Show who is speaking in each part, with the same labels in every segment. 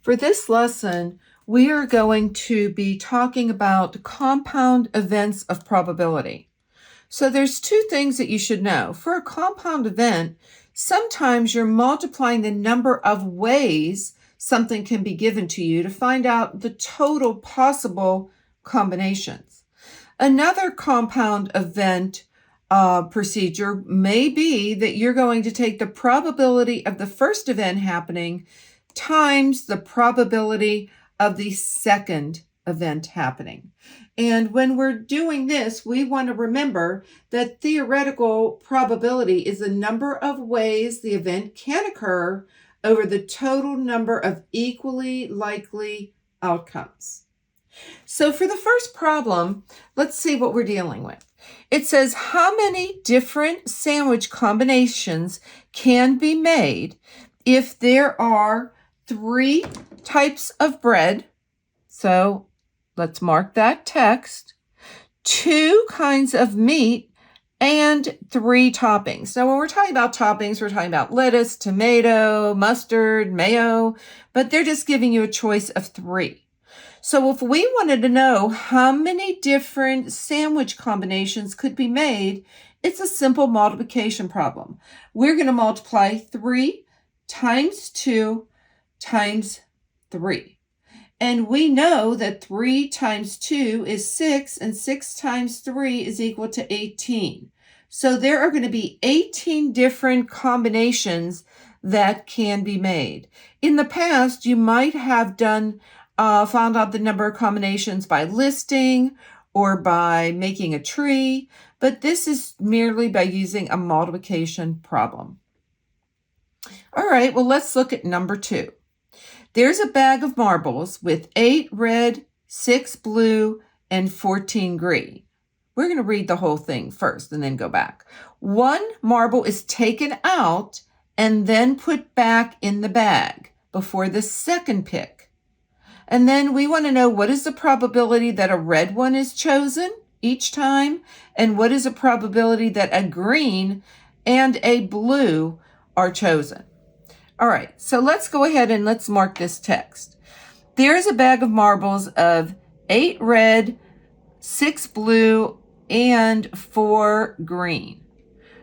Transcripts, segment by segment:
Speaker 1: For this lesson, we are going to be talking about compound events of probability. So there's two things that you should know. For a compound event, sometimes you're multiplying the number of ways something can be given to you to find out the total possible combinations. Another compound event procedure may be that you're going to take the probability of the first event happening times the probability of the second event happening. And when we're doing this, we want to remember that theoretical probability is the number of ways the event can occur over the total number of equally likely outcomes. So for the first problem, let's see what we're dealing with. It says how many different sandwich combinations can be made if there are 3 types of bread. So let's mark that text. 2 kinds of meat and 3 toppings. Now, when we're talking about toppings, we're talking about lettuce, tomato, mustard, mayo, but they're just giving you a choice of 3. So if we wanted to know how many different sandwich combinations could be made, it's a simple multiplication problem. We're going to multiply 3 times 2 times 3. And we know that 3 times 2 is 6, and 6 times 3 is equal to 18. So there are going to be 18 different combinations that can be made. In the past, you might have found out the number of combinations by listing or by making a tree, but this is merely by using a multiplication problem. All right, well, let's look at number 2. There's a bag of marbles with 8 red, 6 blue, and 14 green. We're going to read the whole thing first and then go back. 1 marble is taken out and then put back in the bag before the second pick. And then we want to know what is the probability that a red one is chosen each time, and what is the probability that a green and a blue are chosen. All right, so let's go ahead and let's mark this text. There's a bag of marbles of 8 red, 6 blue, and 4 green.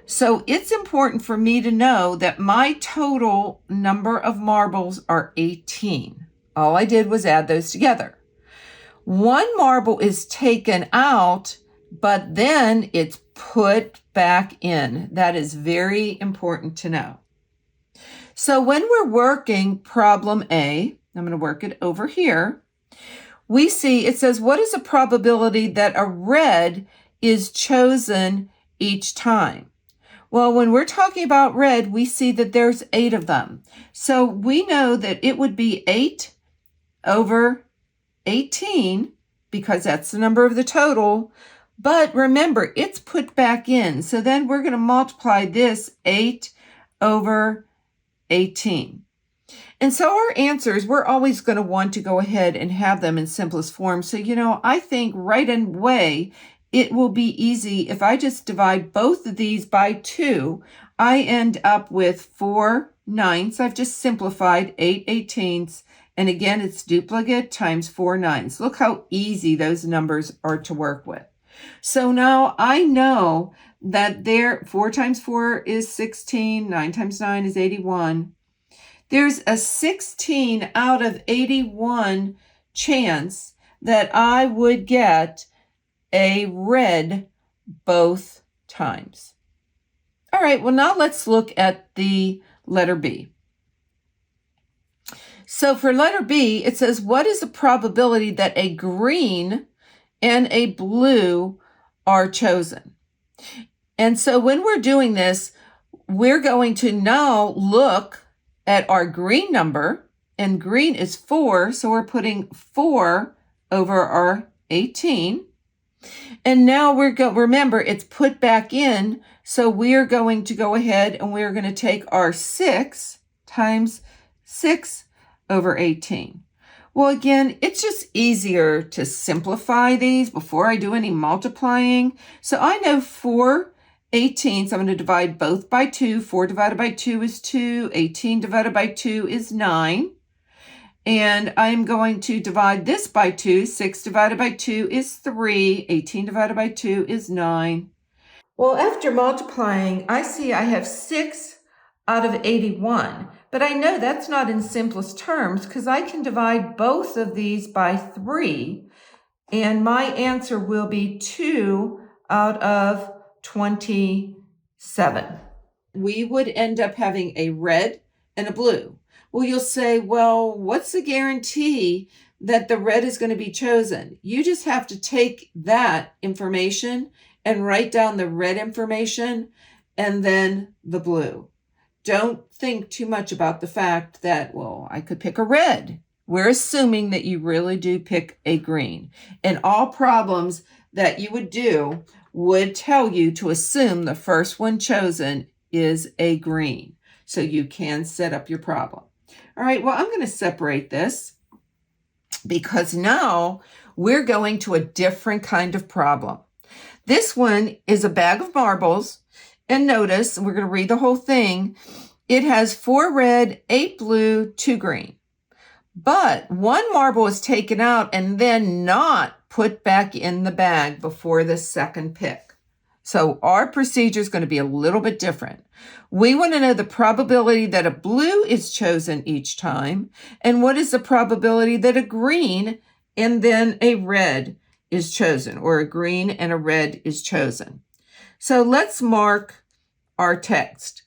Speaker 1: So it's important for me to know that my total number of marbles are 18. All I did was add those together. 1 marble is taken out, but then it's put back in. That is very important to know. So when we're working problem A, I'm going to work it over here, we see it says, what is the probability that a red is chosen each time? Well, when we're talking about red, we see that there's 8 of them. So we know that it would be 8 over 18, because that's the number of the total. But remember, it's put back in. So then we're going to multiply this 8 over 18. And so our answers, we're always going to want to go ahead and have them in simplest form. So, I think right away, it will be easy. If I just divide both of these by 2, I end up with 4 ninths. I've just simplified 8 eighteenths. And again, it's duplicate times 4 ninths. Look how easy those numbers are to work with. So now I know that 4 times 4 is 16, 9 times 9 is 81. There's a 16 out of 81 chance that I would get a red both times. All right, well, now let's look at the letter B. So for letter B, it says, what is the probability that a green and a blue are chosen? And so when we're doing this, we're going to now look at our green number, and green is 4, so we're putting 4 over our 18. And now remember, it's put back in, so we're going to go ahead and we're going to take our 6 times 6 over 18. Well, again, it's just easier to simplify these before I do any multiplying. So I know 4 18ths, I'm going to divide both by 2. 4 divided by 2 is 2. 18 divided by 2 is 9. And I'm going to divide this by 2. 6 divided by 2 is 3. 18 divided by 2 is 9. Well, after multiplying, I see I have 6 out of 81. But I know that's not in simplest terms because I can divide both of these by 3. And my answer will be 2 out of 27. We would end up having a red and a blue. Well, you'll say, well, what's the guarantee that the red is going to be chosen? You just have to take that information and write down the red information and then the blue. Don't think too much about the fact that, well, I could pick a red. We're assuming that you really do pick a green. And all problems that you would do would tell you to assume the first one chosen is a green. So you can set up your problem. All right, well, I'm going to separate this because now we're going to a different kind of problem. This one is a bag of marbles. And notice, we're going to read the whole thing. It has 4 red, 8 blue, 2 green. But one marble is taken out and then not put back in the bag before the second pick. So our procedure is going to be a little bit different. We want to know the probability that a blue is chosen each time, and what is the probability that a green and then a red is chosen, or a green and a red is chosen. So let's mark our text.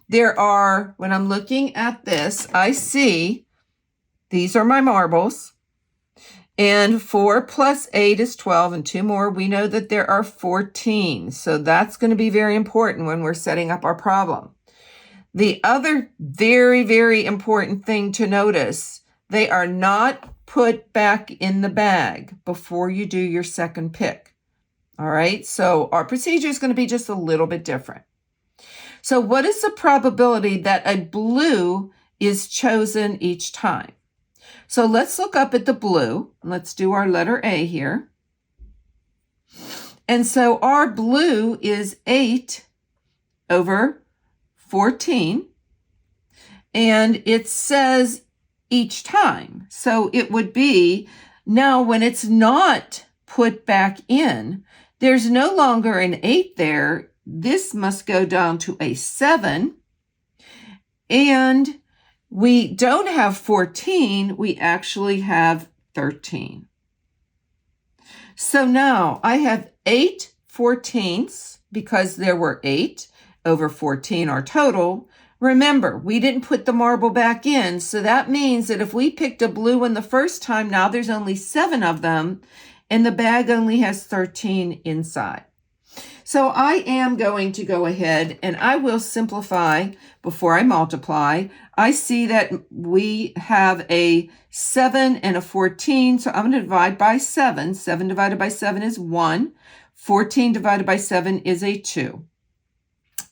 Speaker 1: There are, when I'm looking at this, I see these are my marbles, and 4 plus 8 is 12, and 2 more. We know that there are 14, so that's going to be very important when we're setting up our problem. The other very, very important thing to notice, they are not put back in the bag before you do your second pick. All right, so our procedure is going to be just a little bit different. So what is the probability that a blue is chosen each time? So let's look up at the blue. Let's do our letter A here. And so our blue is 8 over 14. And it says each time. So it would be, now when it's not put back in, there's no longer an 8 there. This must go down to a 7. And we don't have 14, we actually have 13. So now I have 8 14ths because there were 8 over 14 our total. Remember, we didn't put the marble back in, so that means that if we picked a blue one the first time, now there's only 7 of them, and the bag only has 13 inside. So I am going to go ahead and I will simplify before I multiply. I see that we have a 7 and a 14, so I'm going to divide by 7. 7 divided by 7 is 1. 14 divided by 7 is a 2.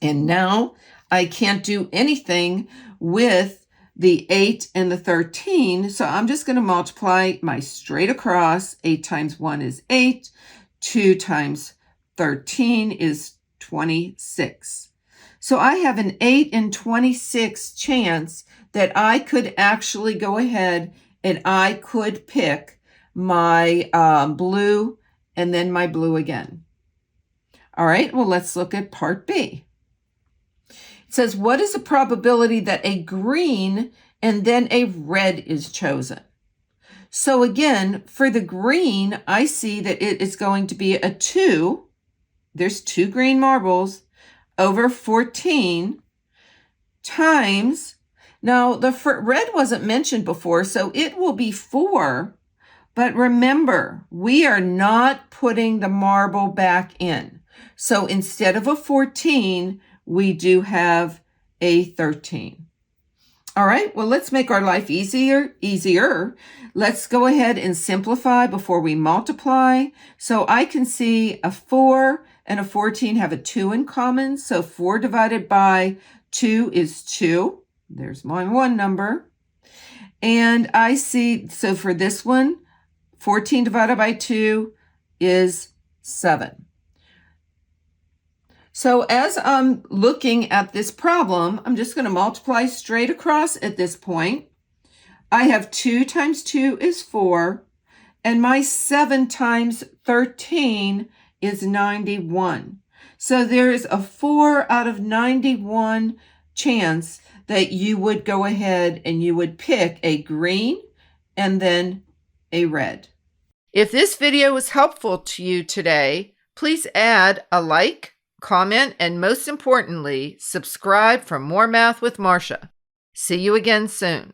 Speaker 1: And now I can't do anything with the 8 and the 13, so I'm just going to multiply my straight across. 8 times 1 is 8. 2 times 13 is 26. So I have an 8 in 26 chance that I could actually go ahead and I could pick my blue and then my blue again. All right, well, let's look at part B. It says, what is the probability that a green and then a red is chosen? So again, for the green, I see that it is going to be a 2. There's 2 green marbles over 14 times. Now, the red wasn't mentioned before, so it will be 4. But remember, we are not putting the marble back in. So instead of a 14, we do have a 13. All right, well, let's make our life easier. Let's go ahead and simplify before we multiply. So I can see a 4 and a 14 have a 2 in common. So 4 divided by 2 is 2. There's my one number. And I see, so for this one, 14 divided by 2 is 7. So as I'm looking at this problem, I'm just going to multiply straight across at this point. I have 2 times 2 is 4, and my 7 times 13 is 91. So there is a 4 out of 91 chance that you would go ahead and you would pick a green and then a red. If this video was helpful to you today, please add a like, comment, and most importantly, subscribe for more Math with Marcia. See you again soon.